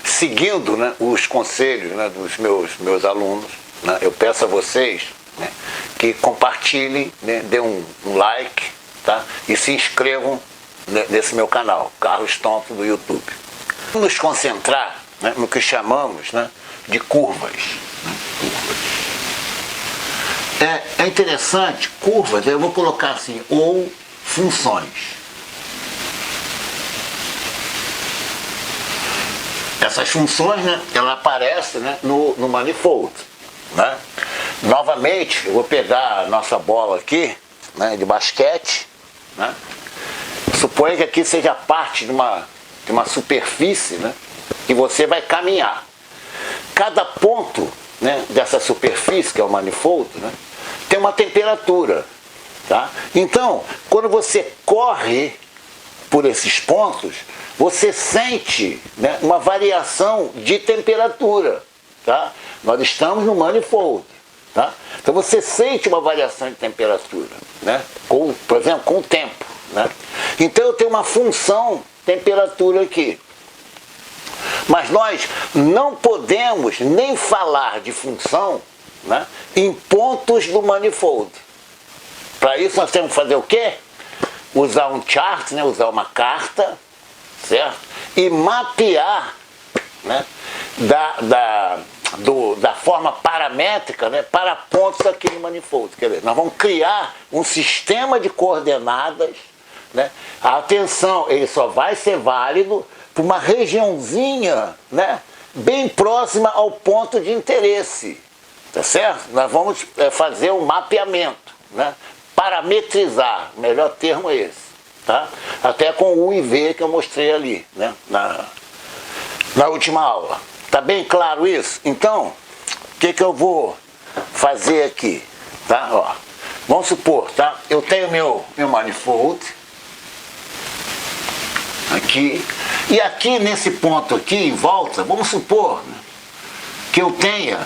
Seguindo, né, os conselhos, né, dos meus alunos, né, eu peço a vocês, né, que compartilhem, né, dêem um like, tá, e se inscrevam nesse meu canal, Carlos Tonto, do YouTube. Vamos nos concentrar, né, no que chamamos, né, de curvas. É interessante, curvas, eu vou colocar assim, ou funções. Essas funções, né, ela aparece, né, no manifold, né? Novamente, eu vou pegar a nossa bola aqui, né, de basquete, né? Suponha que aqui seja parte de uma superfície, né, que você vai caminhar. Cada ponto, né, dessa superfície, que é o manifold, né, tem uma temperatura, tá? Então, quando você corre por esses pontos, você sente, né, uma variação de temperatura, tá? Nós estamos no manifold, tá? Então você sente uma variação de temperatura, né? Por exemplo, com o tempo, né? Então eu tenho uma função temperatura aqui. Mas nós não podemos nem falar de função, né, em pontos do manifold. Para isso nós temos que fazer o quê? Usar um chart, né, usar uma carta, certo? E mapear, né, da forma paramétrica, né, para pontos aqui no manifold. Quer dizer, nós vamos criar um sistema de coordenadas, né? Atenção, ele só vai ser válido para uma regiãozinha, né, bem próxima ao ponto de interesse, tá certo? Nós vamos fazer um mapeamento, né, parametrizar, o melhor termo é esse. Tá? Até com o U e V que eu mostrei ali, né, na última aula. Tá bem claro isso? Então, o que eu vou fazer aqui? Tá? Ó, vamos supor, tá? Eu tenho meu manifold aqui, e aqui nesse ponto aqui em volta, vamos supor, né, que eu tenha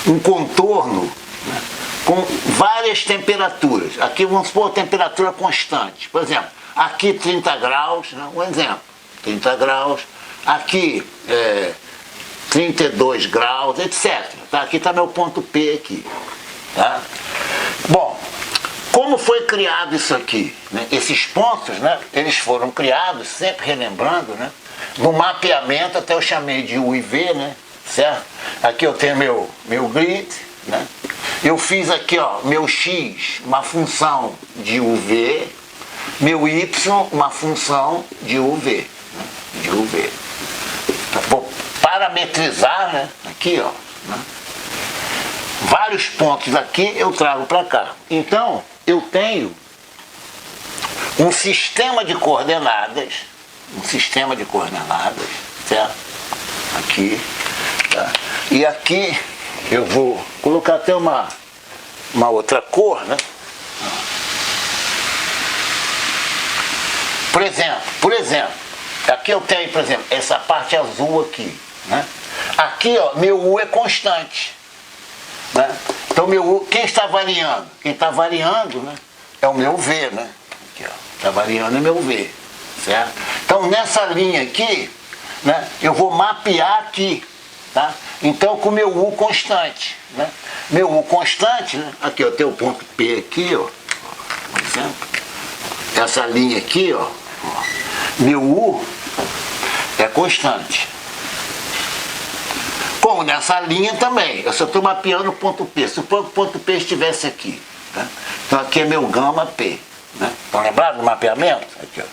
um contorno, né, com várias temperaturas. Aqui vamos supor temperatura constante. Por exemplo, aqui 30 graus, né? Um exemplo, 30 graus, aqui 32 graus, etc. Tá? Aqui está meu ponto P aqui. Tá? Bom, como foi criado isso aqui? Né? Esses pontos, né, eles foram criados, sempre relembrando, né, no mapeamento, até eu chamei de U e V, né, certo? Aqui eu tenho meu grid, né? Eu fiz aqui, ó, meu X, uma função de UV, meu Y, uma função de UV, né? De UV. Vou parametrizar, né? Aqui, ó, né? Vários pontos aqui eu trago para cá. Então, eu tenho um sistema de coordenadas, certo? Aqui, tá? E aqui eu vou colocar até uma outra cor, né? Por exemplo, aqui eu tenho, por exemplo, essa parte azul aqui, né? Aqui, ó, meu U é constante, né? Então meu U, quem está variando? Quem está variando, né, é o meu V, né? Aqui, ó, está variando é meu V, certo? Então nessa linha aqui, né, eu vou mapear aqui. Tá? Então com meu U constante, né? Meu U constante, né? Aqui eu tenho o ponto P aqui, ó, por exemplo, essa linha aqui, ó, meu U é constante. Como nessa linha também, eu só estou mapeando o ponto P. Suponha que o ponto P estivesse aqui, tá? Então aqui é meu gama P, né? Estão lembrados do mapeamento? Aqui, ó.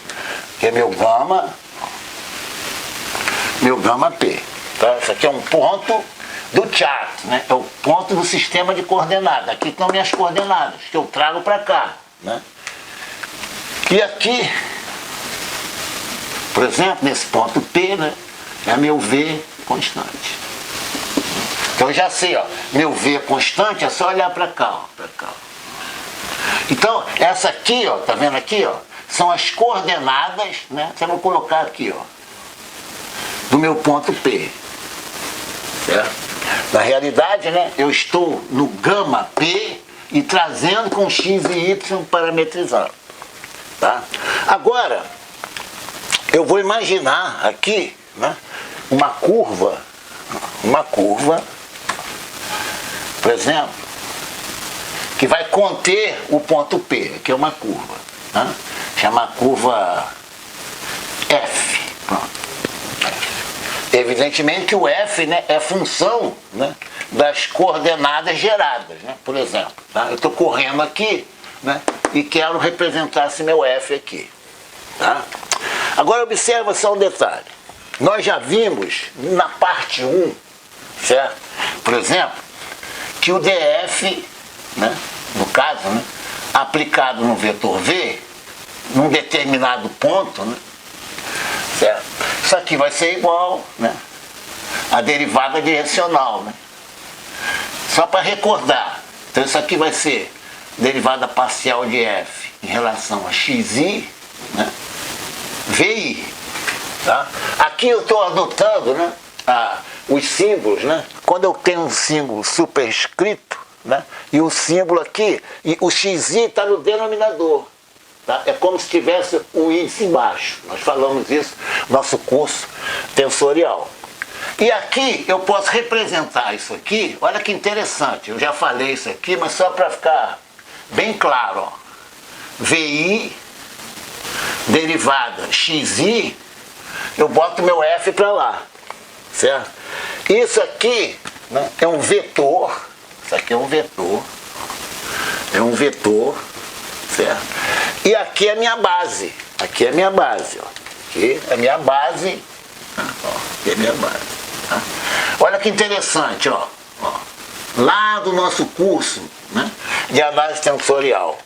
Aqui é meu gama P. Tá? Isso aqui é um ponto do chart, né? É o ponto do sistema de coordenadas. Aqui estão minhas coordenadas, que eu trago para cá, né? E aqui, por exemplo, nesse ponto P, né, é meu V constante. Então eu já sei, ó, meu V constante é só olhar para cá, ó, para cá. Então, essa aqui, ó, tá vendo aqui, ó, são as coordenadas, né? Eu vou colocar aqui, ó, do meu ponto P. Certo? Na realidade, né, eu estou no gama P e trazendo com X e Y parametrizando. Tá? Agora, eu vou imaginar aqui, né, uma curva, por exemplo, que vai conter o ponto P, que é uma curva, né? Chama curva F. Pronto. Evidentemente que o F, né, é função, né, das coordenadas geradas, né? Por exemplo, tá? Eu estou correndo aqui, né, e quero representar esse meu F aqui. Tá? Agora observa só um detalhe. Nós já vimos na parte 1, certo? Por exemplo, que o DF, né, no caso, né, aplicado no vetor V, num determinado ponto, né, certo? Isso aqui vai ser igual, né, à derivada direcional, né? Só para recordar, então isso aqui vai ser derivada parcial de f em relação a xi, né, vi. Tá? Aqui eu estou adotando, né, os símbolos, né? Quando eu tenho um símbolo superescrito, né, e o símbolo aqui, e o xi está no denominador. Tá? É como se tivesse um índice embaixo. Nós falamos isso no nosso curso tensorial. E aqui eu posso representar isso aqui, olha que interessante, eu já falei isso aqui, mas só para ficar bem claro, ó. VI, derivada xi, eu boto meu F para lá, certo? Isso aqui, né, é um vetor, isso aqui é um vetor, certo? E aqui é a minha base, ó. Aqui é a minha base, aqui é a minha base. Tá? Olha que interessante, ó. Lá do nosso curso, né, de análise tensorial,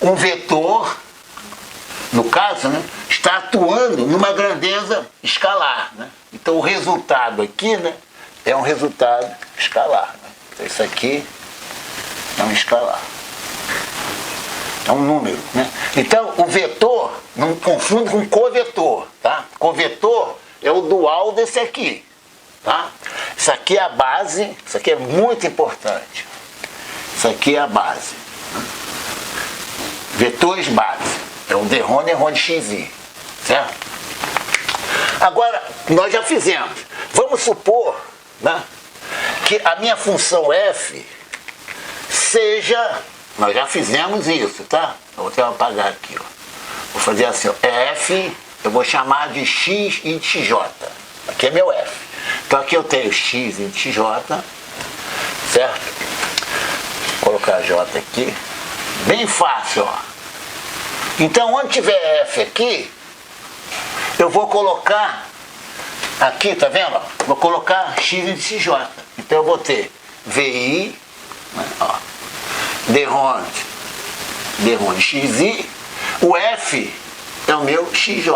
um vetor, no caso, né, está atuando numa grandeza escalar, né? Então o resultado aqui, né, é um resultado escalar, né? Então isso aqui é um escalar, é um número, né? Então o vetor, não confunda com covetor, tá? Covetor é o dual desse aqui, tá? Isso aqui é a base, isso aqui é muito importante. Isso aqui é a base. Vetores base. É o de Rho de xi, certo? Agora, nós já fizemos. Vamos supor, né, que a minha função f seja... Nós já fizemos isso, tá? Eu vou até apagar aqui, ó. Vou fazer assim, ó. F, eu vou chamar de x e de xj. Aqui é meu f. Então aqui eu tenho x e de xj, certo? Vou colocar j aqui. Bem fácil, ó. Então onde tiver f aqui, eu vou colocar aqui, tá vendo? Ó? Vou colocar x e de xj. Então eu vou ter vi, né, ó, de Rho de xi, o f é o meu xj,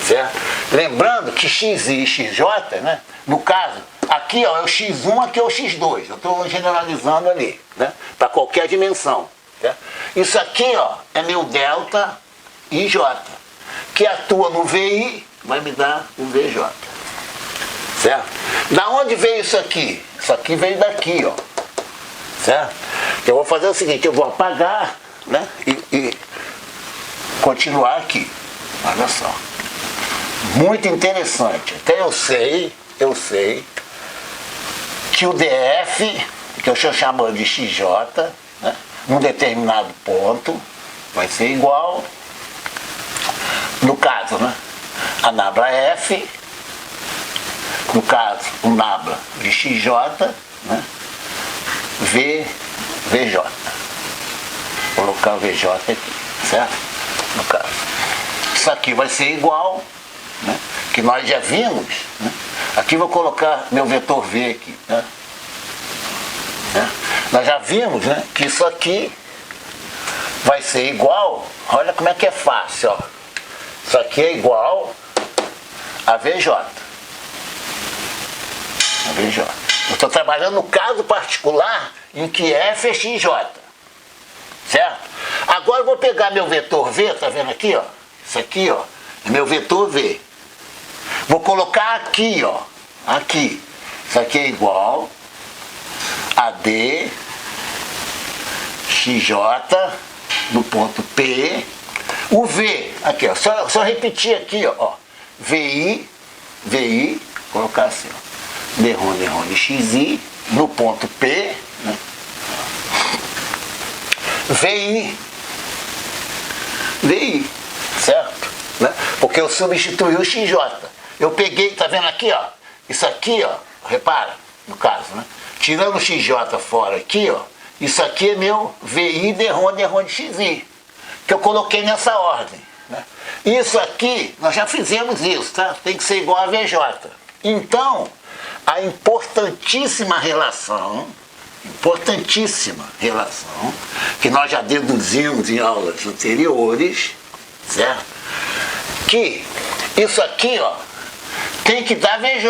certo? Lembrando que xi e xj, né, no caso, aqui, ó, é o x1, aqui é o x2, eu estou generalizando ali, né, para qualquer dimensão, certo? Isso aqui, ó, é meu delta ij, que atua no vi, vai me dar o vj, certo? Da onde veio isso aqui? Isso aqui veio daqui, ó, certo? Eu vou fazer o seguinte, eu vou apagar, né, e continuar aqui. Olha só. Muito interessante. Até eu sei que o df, que eu estou chamando de xj, né, num determinado ponto, vai ser igual, no caso, né, a nabla f, no caso, o nabla de xj, né, VJ. Vou colocar o VJ aqui, certo? No caso. Isso aqui vai ser igual, né, que nós já vimos, né? Aqui vou colocar meu vetor V aqui, né? Nós já vimos, né, que isso aqui vai ser igual, olha como é que é fácil, ó. Isso aqui é igual a VJ. A VJ. Eu estou trabalhando no caso particular em que f é xj, certo? Agora eu vou pegar meu vetor V, tá vendo aqui, ó? Isso aqui, ó, é meu vetor V. Vou colocar aqui, ó, aqui. Isso aqui é igual a d xj no ponto P O V, aqui, ó, só repetir aqui, ó. VI, colocar assim, ó. D-RON, XI, no ponto P, né? VI, certo? Né? Porque eu substituí o XJ. Eu peguei, tá vendo aqui, ó? Isso aqui, ó, repara, no caso, né? Tirando o XJ fora aqui, ó, isso aqui é meu VI, D-RON, XI, que eu coloquei nessa ordem, né? Isso aqui, nós já fizemos isso, tá? Tem que ser igual a VJ. Então, a importantíssima relação, que nós já deduzimos em aulas anteriores, certo? Que isso aqui, ó, tem que dar VJ.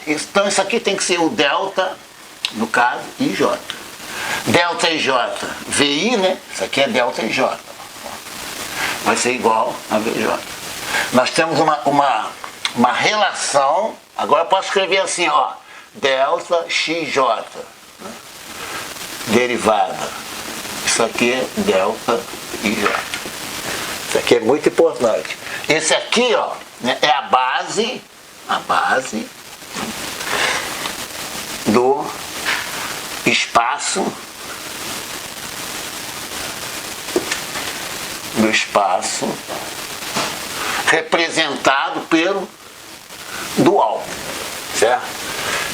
Então isso aqui tem que ser o delta, no caso, IJ. Delta IJ, VI, né? Isso aqui é delta IJ. Vai ser igual a VJ. Nós temos uma relação, agora eu posso escrever assim, ó, delta XJ, né? Derivada. Isso aqui é delta IJ. Isso aqui é muito importante. Esse aqui, ó, né, é a base do espaço representado pelo dual, certo?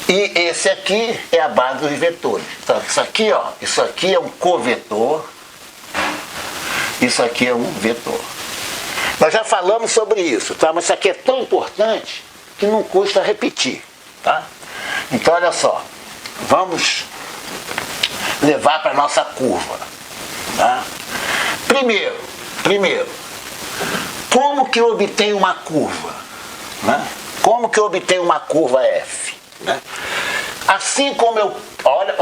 E esse aqui é a base dos vetores. Então, isso aqui, ó, isso aqui é um covetor, isso aqui é um vetor. Nós já falamos sobre isso, tá? Mas isso aqui é tão importante que não custa repetir, tá? Então, olha só, vamos levar para a nossa curva, tá? Primeiro, como que eu obtenho uma curva, né? Como que eu obtenho uma curva F, né? Assim como eu, olha,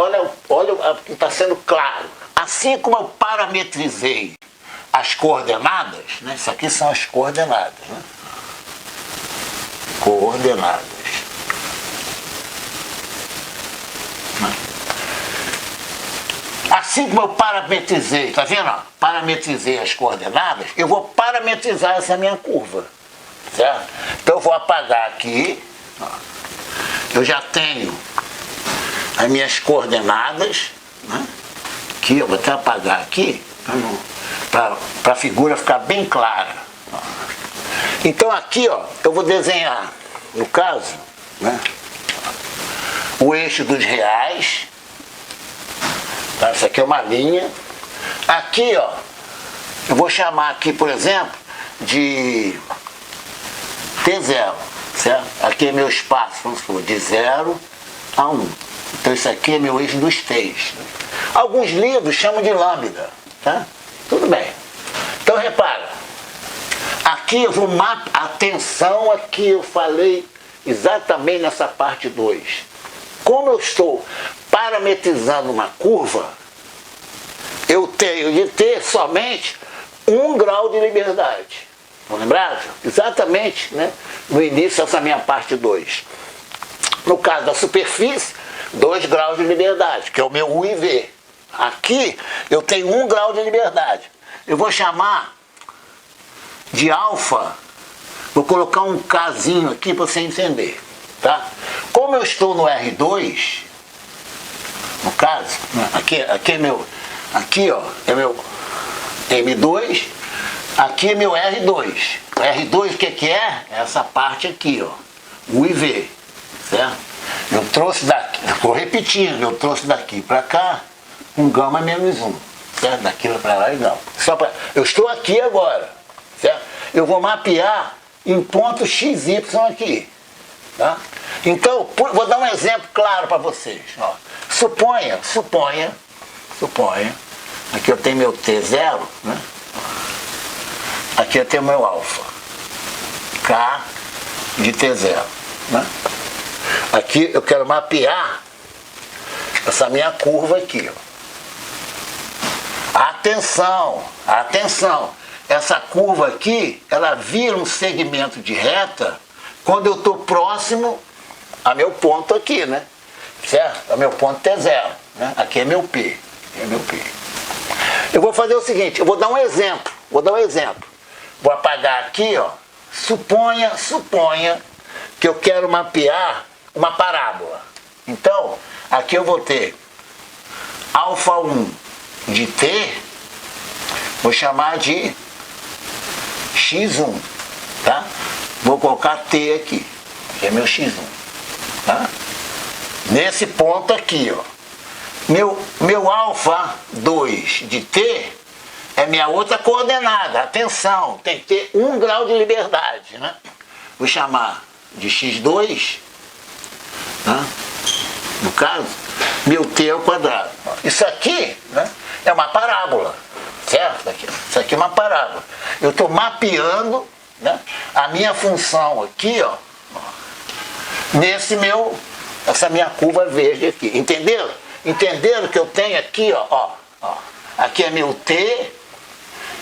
está sendo claro, assim como eu parametrizei as coordenadas, né? Isso aqui são as coordenadas, né? Coordenadas. Assim como eu parametrizei, tá vendo? Parametrizei as coordenadas, eu vou parametrizar essa minha curva, certo? Então eu vou apagar aqui, ó. Eu já tenho as minhas coordenadas, né? Aqui, eu vou até apagar aqui, para a figura ficar bem clara. Ó. Então aqui, ó, eu vou desenhar, no caso, né, o eixo dos reais. Tá? Isso aqui é uma linha. Aqui, ó, eu vou chamar aqui, por exemplo, de T0, certo? Aqui é meu espaço, vamos supor, de 0 a 1. Então isso aqui é meu eixo dos T's. Alguns livros chamam de lambda, tá? Tudo bem. Então repara, aqui eu vou mapear, atenção aqui, eu falei exatamente nessa parte 2. Como eu estou parametrizando uma curva, eu tenho de ter somente 1 grau de liberdade. Estão lembrados? Exatamente, né? No início dessa minha parte 2. No caso da superfície, 2 graus de liberdade, que é o meu U e V. Aqui eu tenho 1 grau de liberdade. Eu vou chamar de alfa, vou colocar um Kzinho aqui para você entender, tá? Como eu estou no R2, no caso, aqui é meu, aqui, ó, é meu M2, aqui é meu R2. O R2 o que é? É essa parte aqui, ó, U e V, certo? Eu trouxe daqui, vou repetindo, eu trouxe daqui para cá um gama menos 1, certo? Daqui para lá e gama. Eu estou aqui agora, certo? Eu vou mapear em ponto XY aqui, tá? Então, vou dar um exemplo claro para vocês, ó. Suponha, aqui eu tenho meu T0, né? Aqui eu tenho meu alfa, K de T0, né? Aqui eu quero mapear essa minha curva aqui, ó. Atenção, essa curva aqui, ela vira um segmento de reta quando eu estou próximo a meu ponto aqui, né? Certo? A meu ponto T0, né? Aqui é meu P, Eu vou fazer o seguinte, eu vou dar um exemplo, vou apagar aqui, ó. Suponha que eu quero mapear uma parábola. Então, aqui eu vou ter alfa 1 de t, vou chamar de x1, tá? Vou colocar t aqui, que é meu x1, tá? Nesse ponto aqui, ó. Meu alfa 2 de t é minha outra coordenada. Atenção, tem que ter 1 grau de liberdade, né? Vou chamar de x2, tá? No caso, meu t ao quadrado. Isso aqui, né, é uma parábola, certo? Isso aqui é uma parábola. Eu estou mapeando, né, a minha função aqui, ó, essa minha curva verde aqui. Entenderam? Entenderam que eu tenho aqui, ó, aqui é meu t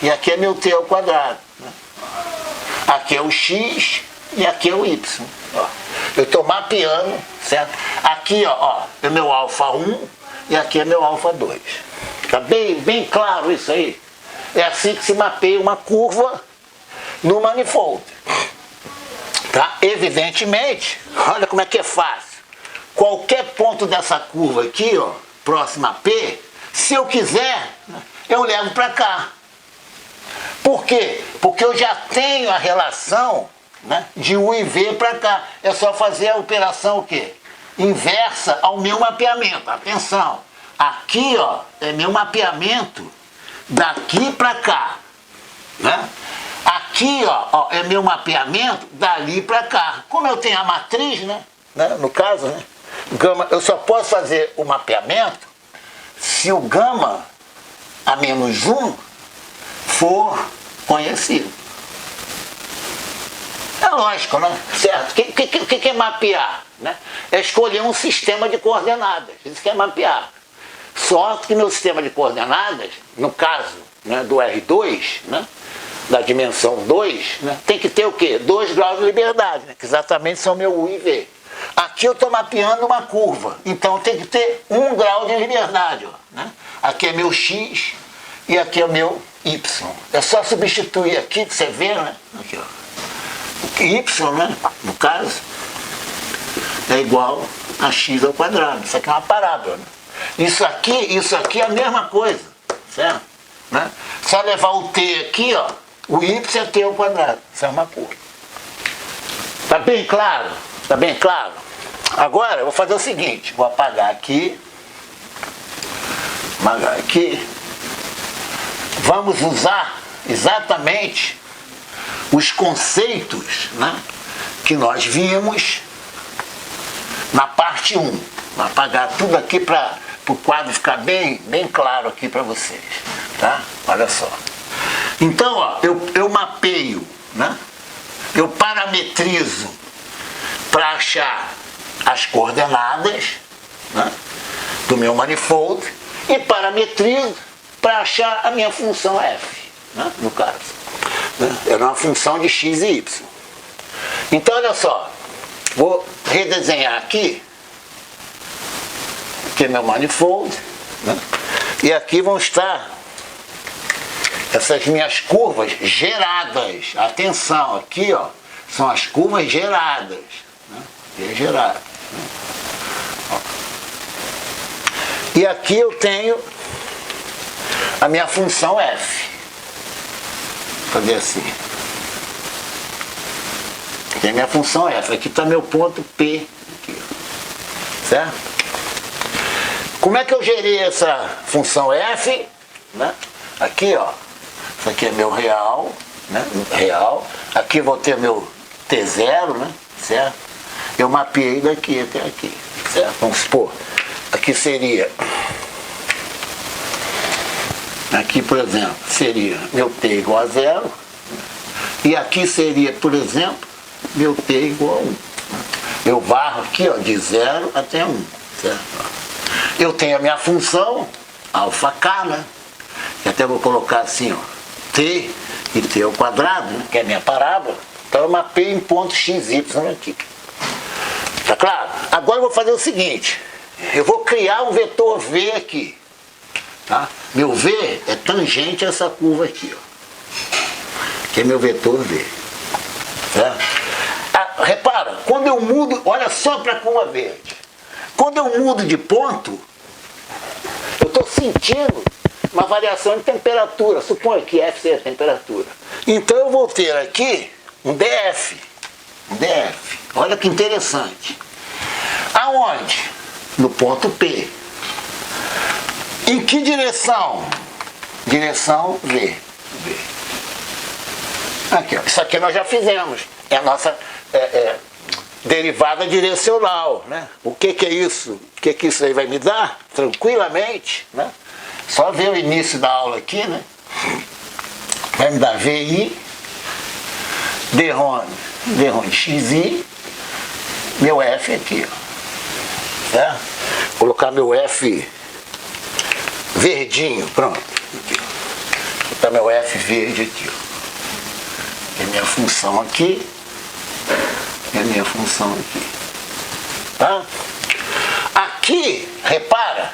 e aqui é meu t ao quadrado, né? Aqui é o x e aqui é o y. Ó. Eu estou mapeando, certo? Aqui, ó, é meu alfa 1 e aqui é meu alfa 2. Tá bem claro isso aí? É assim que se mapeia uma curva no manifold. Tá? Evidentemente, olha como é que é fácil. Qualquer ponto dessa curva aqui, ó, próxima a P, se eu quiser, eu levo para cá. Por quê? Porque eu já tenho a relação, né, de U e V para cá. É só fazer a operação o quê? Inversa ao meu mapeamento. Atenção, aqui, ó, é meu mapeamento daqui para cá, né? Aqui, ó, é meu mapeamento dali para cá. Como eu tenho a matriz, né, no caso, né, gama, eu só posso fazer o mapeamento se o gama a menos 1 for conhecido. É lógico, né? Certo? O que é mapear? Né? É escolher um sistema de coordenadas. Isso que é mapear. Só que meu sistema de coordenadas, no caso, né, do R2, né, da dimensão 2, né, tem que ter o quê? 2 graus de liberdade, né, que exatamente são meu U e V. Aqui eu estou mapeando uma curva, então tem que ter 1 grau de liberdade. Ó, né? Aqui é meu X e aqui é o meu Y. É só substituir aqui, que você vê, né? Aqui, ó. Y, né, no caso, é igual a x ao quadrado. Isso aqui é uma parábola. Né? Isso aqui é a mesma coisa, certo? Né? Só levar o t aqui, ó, o y é t ao quadrado. Isso é uma curva. Tá bem claro? Tá bem claro? Agora eu vou fazer o seguinte, vou apagar aqui. Apagar aqui. Vamos usar exatamente os conceitos, né, que nós vimos na parte 1. Vou apagar tudo aqui para o quadro ficar bem claro aqui para vocês. Tá? Olha só. Então, ó, eu mapeio, né, eu parametrizo para achar as coordenadas, né, do meu manifold e parametrizo para achar a minha função f, né, no caso. Era uma função de x e y. Então, olha só, vou redesenhar aqui, que é meu manifold, né? E aqui vão estar essas minhas curvas geradas. Atenção, aqui, ó, são as curvas geradas, né? Geradas, né? E aqui eu tenho a minha função f. Fazer assim. Aqui é a minha função f. Aqui está meu ponto P. Aqui, certo? Como é que eu gerei essa função f? Né? Aqui, ó. Isso aqui é meu real. Né? Real. Aqui eu vou ter meu T0, né? Certo? Eu mapeei daqui até aqui. Certo? Vamos supor. Aqui seria... Aqui, por exemplo, seria meu t igual a 0. E aqui seria, por exemplo, meu t igual a 1. Eu varro aqui, ó, de 0 até 1. Certo? Eu tenho a minha função, alfa k, né? E até vou colocar assim, ó, t e t ao quadrado, né? Que é a minha parábola. Então eu mapeio em ponto x, y aqui. Tá claro? Agora eu vou fazer o seguinte. Eu vou criar um vetor v aqui. Tá? Meu V é tangente a essa curva aqui. Ó. que é meu vetor V. Certo? Repara, quando eu mudo, olha só para a curva verde. Quando eu mudo de ponto, eu estou sentindo uma variação de temperatura. Suponha que F seja a temperatura. Então eu vou ter aqui um DF. Um DF. Olha que interessante. Aonde? No ponto P. Em que direção? Direção V. Aqui, ó. Isso aqui nós já fizemos. É a nossa derivada direcional, né? O que é isso? O que isso aí vai me dar? Tranquilamente, né? Só ver o início da aula aqui, né? Vai me dar VI, Drone XI, meu F aqui, ó. Certo? Vou colocar meu F verdinho, pronto. Aqui, ó. Vou botar meu F verde aqui, ó. É minha função aqui. É a minha função aqui. Tá? Aqui, repara,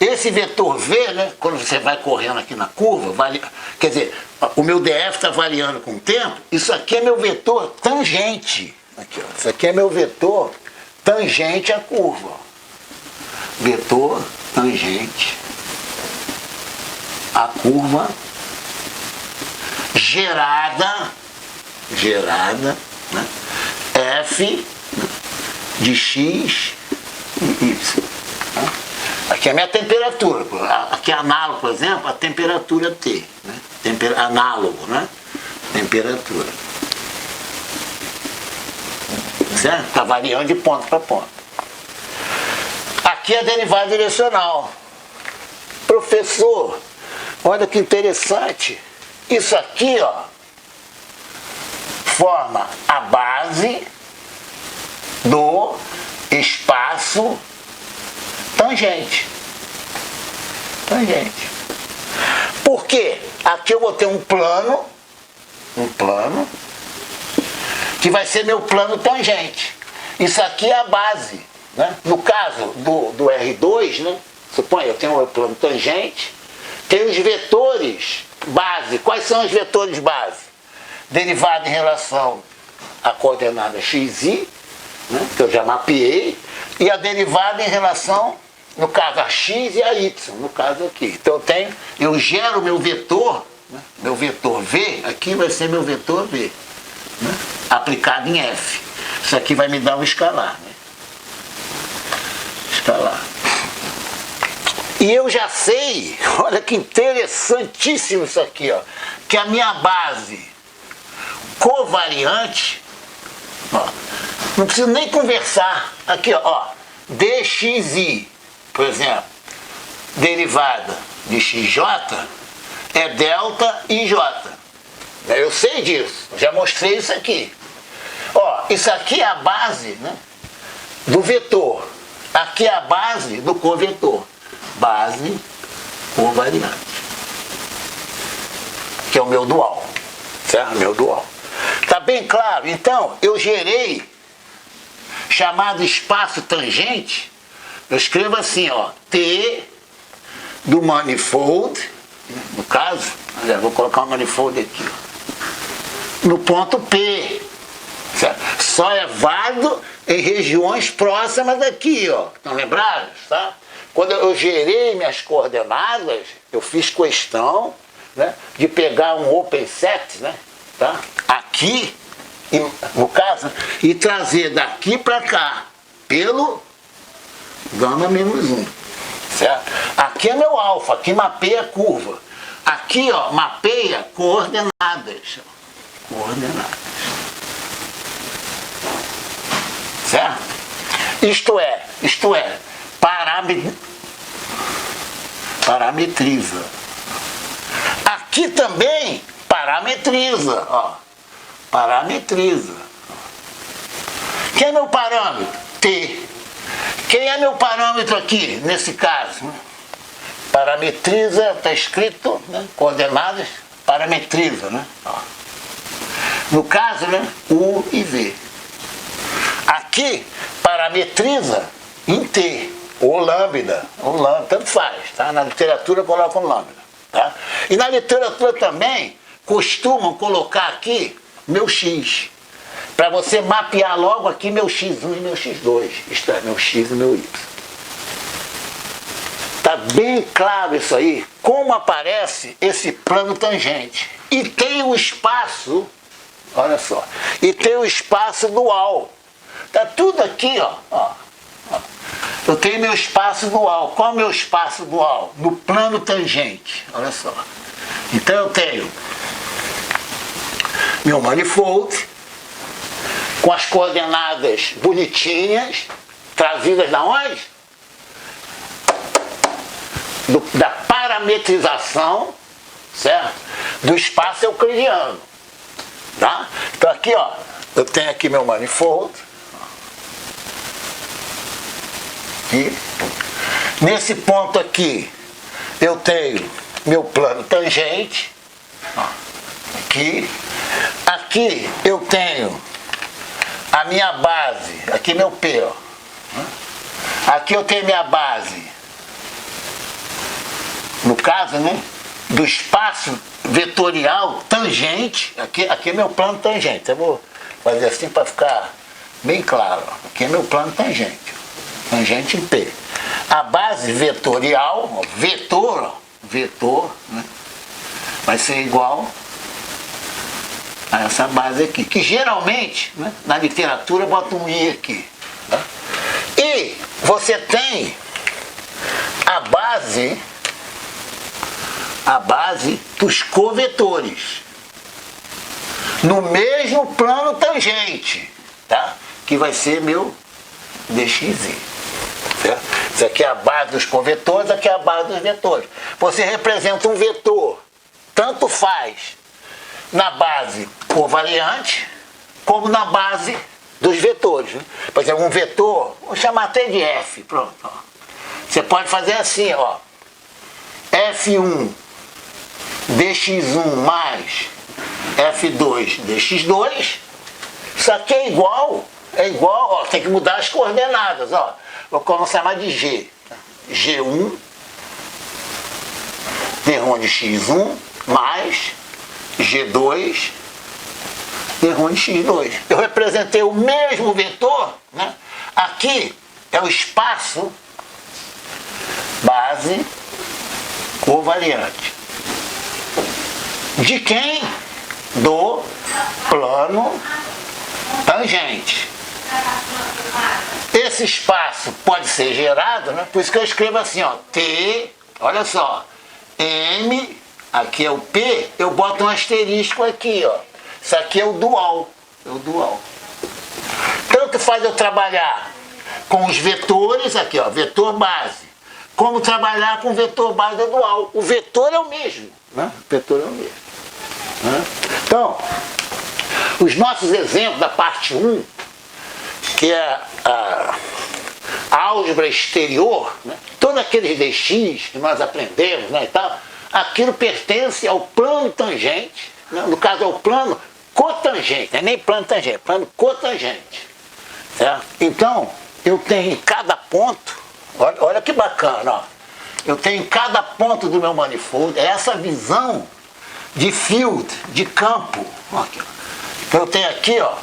esse vetor V, né, quando você vai correndo aqui na curva, quer dizer, o meu DF está variando com o tempo, isso aqui é meu vetor tangente. Aqui, ó, isso aqui é meu vetor tangente à curva. Vetor tangente à curva gerada, né? F de X e Y. Aqui é a minha temperatura. Aqui é análogo, por exemplo, a temperatura T. Né? Análogo, né? Temperatura. Certo? Está variando de ponto para ponto. Aqui é a derivada direcional. Professor, olha que interessante. Isso aqui, ó, forma a base do espaço tangente. Tangente. Por quê? Aqui eu vou ter um plano que vai ser meu plano tangente. Isso aqui é a base, né? No caso do R2, né? Suponha, eu tenho o plano tangente, tem os vetores base. Quais são os vetores base? Derivada em relação à coordenada xi, né, que eu já mapeei, e a derivada em relação, no caso, a x e a y, no caso aqui. Então eu gero meu vetor, né, meu vetor V, aqui vai ser meu vetor V, né, aplicado em F. Isso aqui vai me dar um escalar. Né? Escalar. E eu já sei, olha que interessantíssimo isso aqui, ó, que a minha base covariante, ó, não preciso nem conversar, aqui ó, dxi, por exemplo, derivada de xj é delta ij. Eu sei disso, já mostrei isso aqui. Ó, isso aqui é a base, né, do vetor, aqui é a base do covetor, base covariante, que é o meu dual, certo? Meu dual. Tá bem claro? Então, eu gerei chamado espaço tangente, eu escrevo assim, ó, T do manifold, no caso, olha, vou colocar o manifold aqui, ó, no ponto P, certo? Só é válido em regiões próximas daqui, ó, estão lembrados, tá? Quando eu gerei minhas coordenadas, eu fiz questão, né, de pegar um open set, né, tá? Aqui, no caso, e trazer daqui para cá, pelo gama menos 1, certo? Aqui é meu alfa, aqui mapeia a curva. Aqui, ó, mapeia coordenadas. Coordenadas. Certo? Isto é, parametriza. Aqui também parametriza, ó. Parametriza. Quem é meu parâmetro? T. Quem é meu parâmetro aqui, nesse caso? Parametriza, está escrito, né? Coordenadas, parametriza, né? Ó. No caso, né? U e V. Aqui, parametriza em T, ou lambda, tanto faz, tá? Na literatura coloca um lambda, tá? E na literatura também costumam colocar aqui meu X, para você mapear logo aqui meu X1 e meu X2, isto é, meu X e meu Y. Está bem claro isso aí, como aparece esse plano tangente. E tem o espaço, olha só, e tem o espaço dual. Está tudo aqui, ó. Eu tenho meu espaço dual. Qual é o meu espaço dual? No plano tangente, olha só. Então eu tenho meu manifold com as coordenadas bonitinhas, trazidas da onde? Da parametrização, certo? Do espaço euclidiano, tá? Então aqui, ó, eu tenho aqui meu manifold. Aqui. Nesse ponto aqui, eu tenho meu plano tangente. Aqui. Aqui eu tenho a minha base, aqui meu P, ó. Aqui eu tenho minha base, no caso, né, do espaço vetorial tangente. Aqui é meu plano tangente. Eu vou fazer assim para ficar bem claro. Aqui é meu plano tangente. Tangente em P. A base vetorial, ó, vetor, né, vai ser igual a essa base aqui, que geralmente, né, na literatura bota um I aqui. Tá? E você tem a base dos covetores no mesmo plano tangente, tá? Que vai ser meu dxi. Certo? Isso aqui é a base dos covetores, aqui é a base dos vetores. Você representa um vetor, tanto faz na base covariante, como na base dos vetores. Né? Por exemplo, um vetor, vou chamar até de F, pronto. Ó. Você pode fazer assim, ó. F1 dx1 mais F2 dx2, isso aqui é igual, ó, tem que mudar as coordenadas, ó. Vou chamar de G. G1 derrone de x1 mais G2 derrone de x2. Eu representei o mesmo vetor, né? Aqui é o espaço base covariante. De quem? Do plano tangente. Esse espaço pode ser gerado, né? Por isso que eu escrevo assim, ó, T, olha só, M, aqui é o P, eu boto um asterisco aqui, ó. Isso aqui é o dual. Tanto faz eu trabalhar com os vetores, aqui, ó, vetor base, como trabalhar com o vetor base dual. O vetor é o mesmo, né? O vetor é o mesmo. Né? Então, os nossos exemplos da parte 1, que é a álgebra exterior, né? Todos aqueles dx que nós aprendemos, né, e tal, aquilo pertence ao plano tangente, né? No caso é o plano cotangente, não é nem plano tangente, é plano cotangente. Certo? Então, eu tenho em cada ponto, olha que bacana, ó, eu tenho em cada ponto do meu manifold, é essa visão de field, de campo. Aqui, então eu tenho aqui, ó,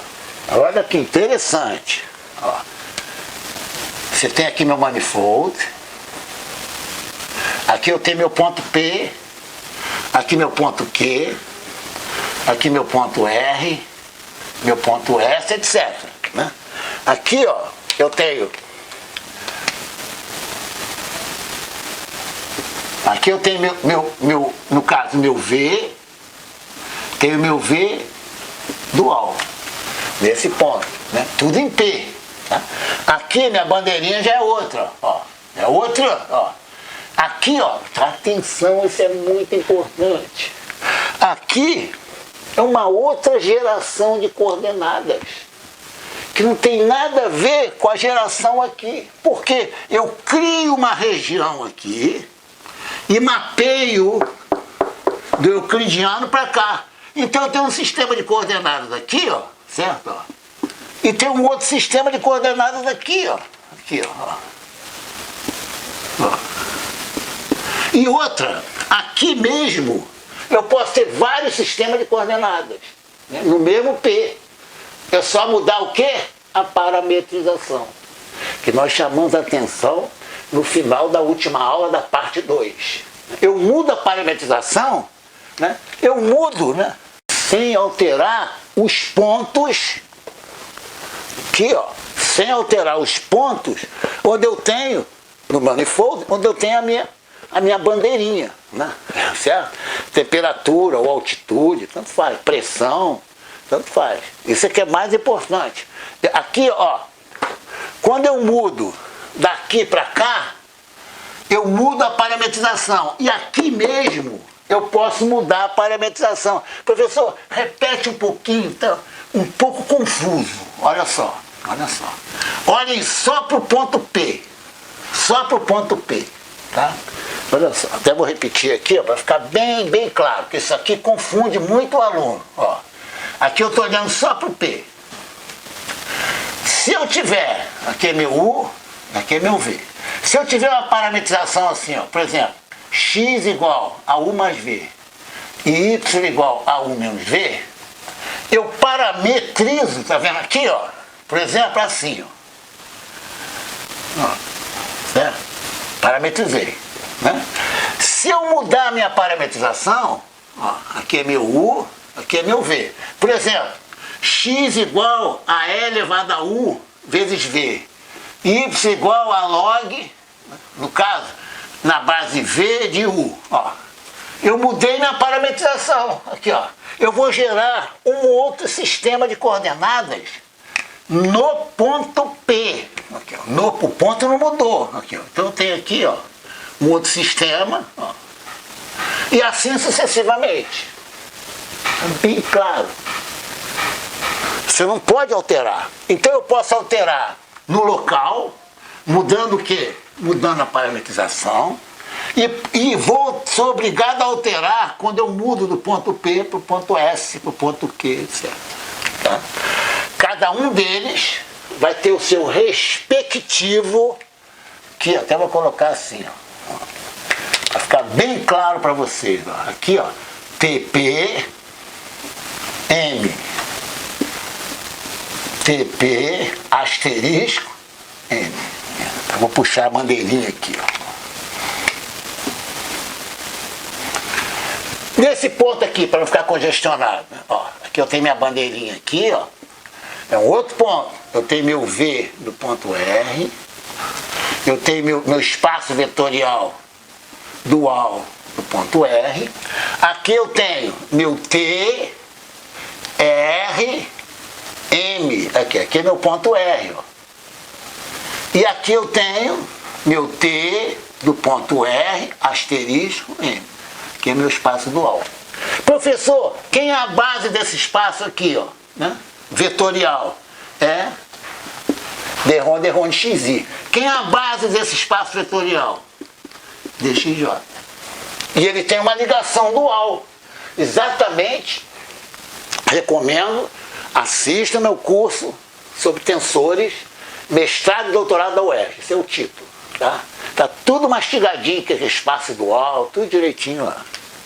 olha que interessante. Ó. Você tem aqui meu manifold. Aqui eu tenho meu ponto P. Aqui meu ponto Q. Aqui meu ponto R. Meu ponto S, etc. Né? Aqui, ó, eu tenho. Aqui eu tenho no caso, meu V. Tenho meu V dual. Nesse ponto, né? Tudo em P. Tá? Aqui minha bandeirinha já é outra, ó. É outra, ó. Aqui, ó, atenção, isso é muito importante. Aqui é uma outra geração de coordenadas que não tem nada a ver com a geração aqui. Porque eu crio uma região aqui e mapeio do euclidiano para cá. Então eu tenho um sistema de coordenadas aqui, ó, certo? Ó. E tem um outro sistema de coordenadas aqui, ó. Aqui, ó. Ó. E outra, aqui mesmo, Eu posso ter vários sistemas de coordenadas, né, no mesmo P. É só mudar o quê? A parametrização, que nós chamamos a atenção no final da última aula da parte 2. Eu mudo a parametrização, né? Eu mudo, né, sem alterar os pontos, aqui, ó, sem alterar os pontos, onde eu tenho, no manifold, onde eu tenho a minha bandeirinha, né? Certo? Temperatura ou altitude, tanto faz, pressão, tanto faz. Isso aqui é mais importante. Aqui, ó, quando eu mudo daqui para cá, eu mudo a parametrização. E aqui mesmo eu posso mudar a parametrização. Professor, repete um pouquinho, tá um pouco confuso. Olha só, olha só. Olhem só para o ponto P. Só para o ponto P, tá? Olha só, até vou repetir aqui, para ficar bem claro, porque isso aqui confunde muito o aluno. Ó. Aqui eu estou olhando só para o P. Se eu tiver, aqui é meu U, aqui é meu V. Se eu tiver uma parametrização assim, ó, por exemplo, x igual a U mais V e y igual a U menos V, eu parametrizo, tá vendo aqui, ó, por exemplo, assim, ó. Certo? Parametrizei, né? Se eu mudar a minha parametrização, ó, aqui é meu U, aqui é meu V. Por exemplo, x igual a E elevado a U vezes V. Y igual a log, no caso, na base V de U. Ó. Eu mudei minha parametrização. Aqui, ó. Eu vou gerar um outro sistema de coordenadas no ponto P. Aqui, ó. O ponto não mudou. Aqui, ó. Então eu tenho aqui, ó, um outro sistema. Ó. E assim sucessivamente. Bem claro. Você não pode alterar. Então eu posso alterar no local, mudando o quê? Mudando a parametrização. E sou obrigado a alterar quando eu mudo do ponto P para o ponto S, para o ponto Q, etc. Tá? Cada um deles vai ter o seu respectivo, que até vou colocar assim, ó, para ficar bem claro para vocês. Ó. Aqui, ó, TP, M, TP, asterisco, M. Eu vou puxar a bandeirinha aqui, ó. Nesse ponto aqui, para não ficar congestionado, ó, aqui eu tenho minha bandeirinha aqui, ó, é um outro ponto. Eu tenho meu V do ponto R, eu tenho meu espaço vetorial dual do ponto R, aqui eu tenho meu T, R, M, aqui é meu ponto R, ó. E aqui eu tenho meu T do ponto R, asterisco, M. Que é meu espaço dual. Professor, quem é a base desse espaço aqui, ó, né? Vetorial? É d xi. Quem é a base desse espaço vetorial? dxj. E ele tem uma ligação dual. Exatamente, recomendo, assista meu curso sobre tensores, mestrado e doutorado da UERJ. Esse é o título, tá? Tá tudo mastigadinho, que é espaço dual, tudo direitinho lá,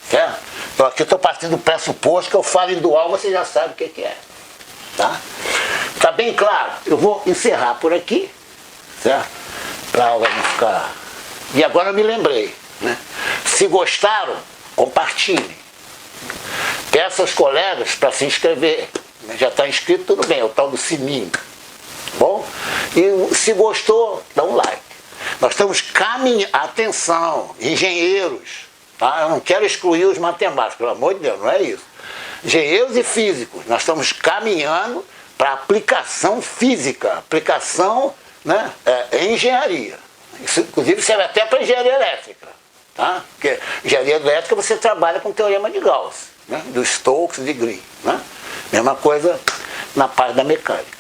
certo? Então aqui eu estou partindo do pressuposto que eu falo em dual, você já sabe o que é, tá? Tá bem claro? Eu vou encerrar por aqui, certo? Para a aula não ficar... E agora eu me lembrei, né? Se gostaram, compartilhem. Peça aos colegas para se inscrever. Já está inscrito, tudo bem, é o tal do sininho, tá bom? E se gostou, dá um like. Nós estamos caminhando, atenção, engenheiros, tá? Eu não quero excluir os matemáticos, pelo amor de Deus, não é isso. Engenheiros e físicos, nós estamos caminhando para aplicação física, aplicação, né, em engenharia. Isso, inclusive, serve até para engenharia elétrica, tá? Porque engenharia elétrica você trabalha com o teorema de Gauss, né, do Stokes e de Green, né? Mesma coisa na parte da mecânica.